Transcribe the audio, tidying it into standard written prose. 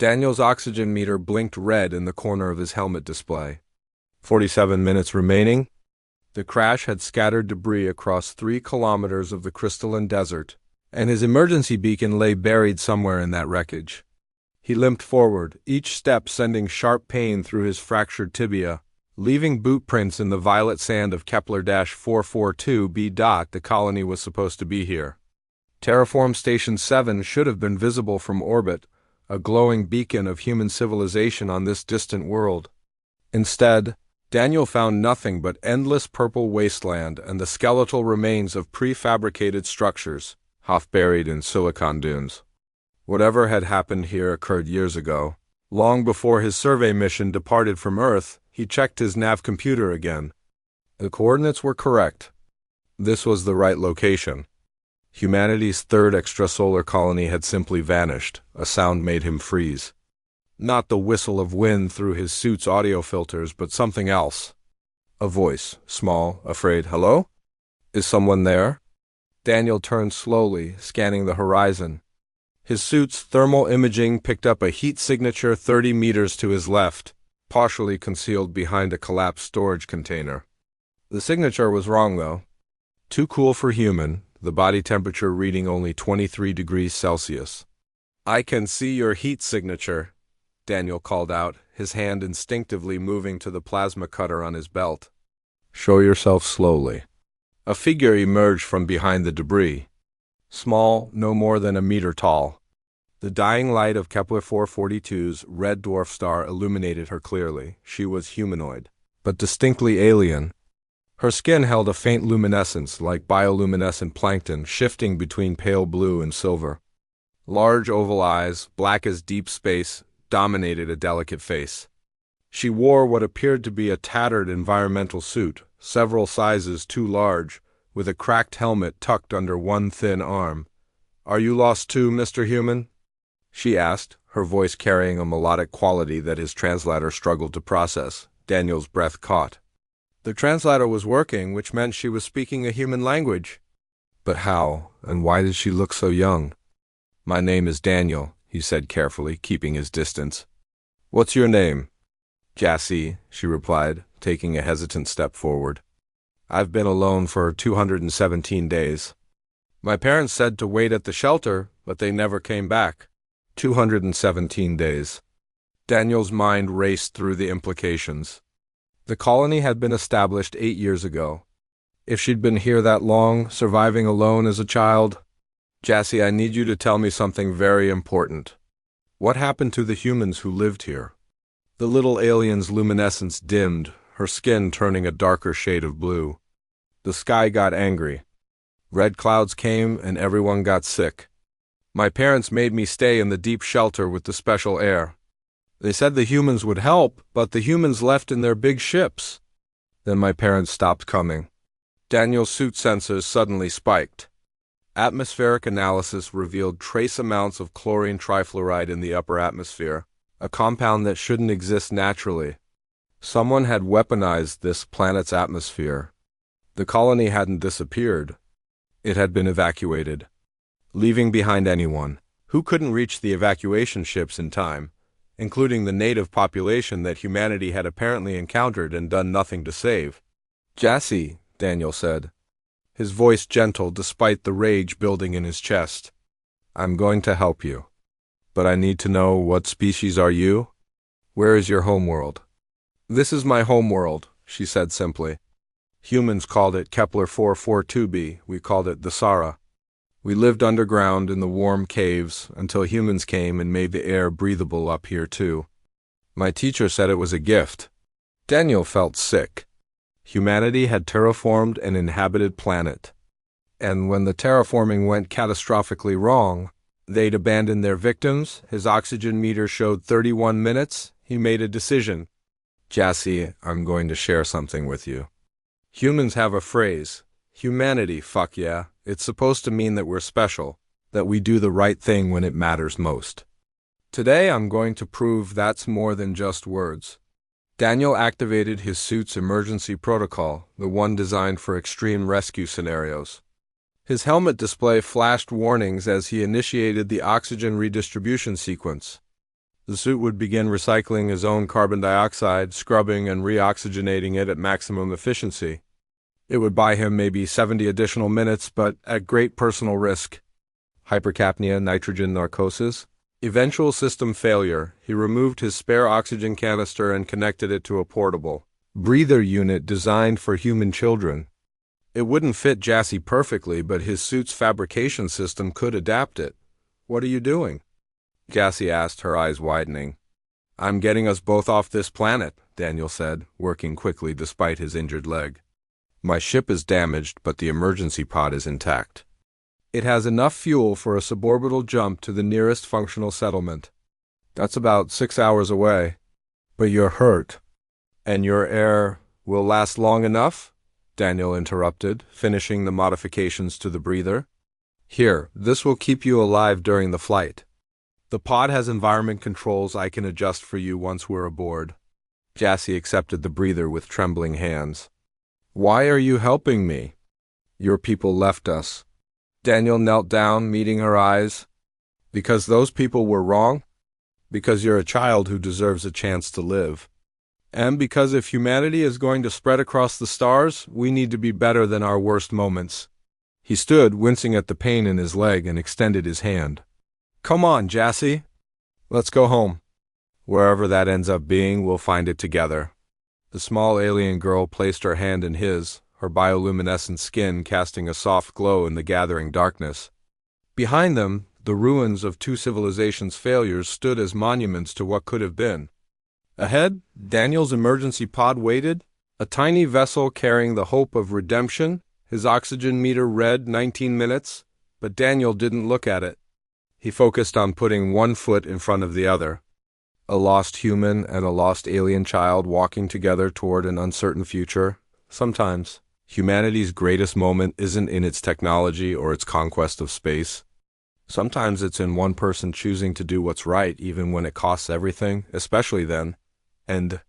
Daniel's oxygen meter blinked red in the corner of his helmet display. 47 minutes remaining. The crash had scattered debris across 3 kilometers of the crystalline desert, and his emergency beacon lay buried somewhere in that wreckage. He limped forward, each step sending sharp pain through his fractured tibia, leaving boot prints in the violet sand of Kepler-442b. The colony was supposed to be here. Terraform Station 7 should have been visible from orbit, a glowing beacon of human civilization on this distant world. Instead, Daniel found nothing but endless purple wasteland and the skeletal remains of prefabricated structures, half buried in silicon dunes. Whatever had happened here occurred years ago. Long before his survey mission departed from Earth, he checked his nav computer again. The coordinates were correct. This was the right location. Humanity's third extrasolar colony had simply vanished. A sound made him freeze. Not the whistle of wind through his suit's audio filters, but something else. A voice, small, afraid. "Hello? Is someone there?" Daniel turned slowly, scanning the horizon. His suit's thermal imaging picked up a heat signature 30 meters to his left, partially concealed behind a collapsed storage container. The signature was wrong, though. Too cool for human, the body temperature reading only 23 degrees Celsius. "I can see your heat signature," Daniel called out, his hand instinctively moving to the plasma cutter on his belt. "Show yourself slowly." A figure emerged from behind the debris. Small, no more than a meter tall. The dying light of Kepler-442's red dwarf star illuminated her clearly. She was humanoid, but distinctly alien. Her skin held a faint luminescence, like bioluminescent plankton, shifting between pale blue and silver. Large oval eyes, black as deep space, dominated a delicate face. She wore what appeared to be a tattered environmental suit, several sizes too large, with a cracked helmet tucked under one thin arm. "Are you lost too, Mr. Human?" she asked, her voice carrying a melodic quality that his translator struggled to process. Daniel's breath caught. The translator was working, which meant she was speaking a human language. But how, and why did she look so young? "My name is Daniel," he said carefully, keeping his distance. "What's your name?" "Jassy," she replied, taking a hesitant step forward. "I've been alone for 217 days. My parents said to wait at the shelter, but they never came back." 217 days. Daniel's mind raced through the implications. The colony had been established 8 years ago. If she'd been here that long, surviving alone as a child... "Jassy, I need you to tell me something very important. What happened to the humans who lived here?" The little alien's luminescence dimmed, her skin turning a darker shade of blue. The sky got angry. Red clouds came and everyone got sick. My parents made me stay in the deep shelter with the special air. They said the humans would help, but the humans left in their big ships. Then my parents stopped coming. Daniel's suit sensors suddenly spiked. Atmospheric analysis revealed trace amounts of chlorine trifluoride in the upper atmosphere, a compound that shouldn't exist naturally. Someone had weaponized this planet's atmosphere. The colony hadn't disappeared. It had been evacuated, leaving behind anyone who couldn't reach the evacuation ships in time, including the native population that humanity had apparently encountered and done nothing to save. "Jassy," Daniel said, his voice gentle despite the rage building in his chest. "I'm going to help you. But I need to know, what species are you? Where is your homeworld?" "This is my homeworld," she said simply. "Humans called it Kepler-442b. We called it the Sara. We lived underground in the warm caves until humans came and made the air breathable up here too. My teacher said it was a gift." Daniel felt sick. Humanity had terraformed an inhabited planet. And when the terraforming went catastrophically wrong, they'd abandoned their victims. His oxygen meter showed 31 minutes. He made a decision. "Jassy, I'm going to share something with you. Humans have a phrase. Humanity, fuck yeah. It's supposed to mean that we're special, that we do the right thing when it matters most. Today I'm going to prove that's more than just words." Daniel activated his suit's emergency protocol, the one designed for extreme rescue scenarios. His helmet display flashed warnings as he initiated the oxygen redistribution sequence. The suit would begin recycling his own carbon dioxide, scrubbing and reoxygenating it at maximum efficiency. It would buy him maybe 70 additional minutes, but at great personal risk. Hypercapnia, nitrogen narcosis. Eventual system failure. He removed his spare oxygen canister and connected it to a portable breather unit designed for human children. It wouldn't fit Jassy perfectly, but his suit's fabrication system could adapt it. "What are you doing?" Jassy asked, her eyes widening. "I'm getting us both off this planet," Daniel said, working quickly despite his injured leg. "My ship is damaged, but the emergency pod is intact. It has enough fuel for a suborbital jump to the nearest functional settlement. That's about 6 hours away. But you're hurt. And your air will last long enough?" Daniel interrupted, finishing the modifications to the breather. "Here, this will keep you alive during the flight. The pod has environment controls I can adjust for you once we're aboard." Jassy accepted the breather with trembling hands. "Why are you helping me?" "Your people left us." Daniel knelt down, meeting her eyes. "Because those people were wrong? Because you're a child who deserves a chance to live. And because if humanity is going to spread across the stars, we need to be better than our worst moments." He stood, wincing at the pain in his leg, and extended his hand. "Come on, Jassy. Let's go home. Wherever that ends up being, we'll find it together." The small alien girl placed her hand in his, her bioluminescent skin casting a soft glow in the gathering darkness. Behind them, the ruins of two civilizations' failures stood as monuments to what could have been. Ahead, Daniel's emergency pod waited, a tiny vessel carrying the hope of redemption. His oxygen meter read 19 minutes, but Daniel didn't look at it. He focused on putting one foot in front of the other. A lost human and a lost alien child walking together toward an uncertain future. Sometimes, humanity's greatest moment isn't in its technology or its conquest of space. Sometimes it's in one person choosing to do what's right even when it costs everything, especially then. And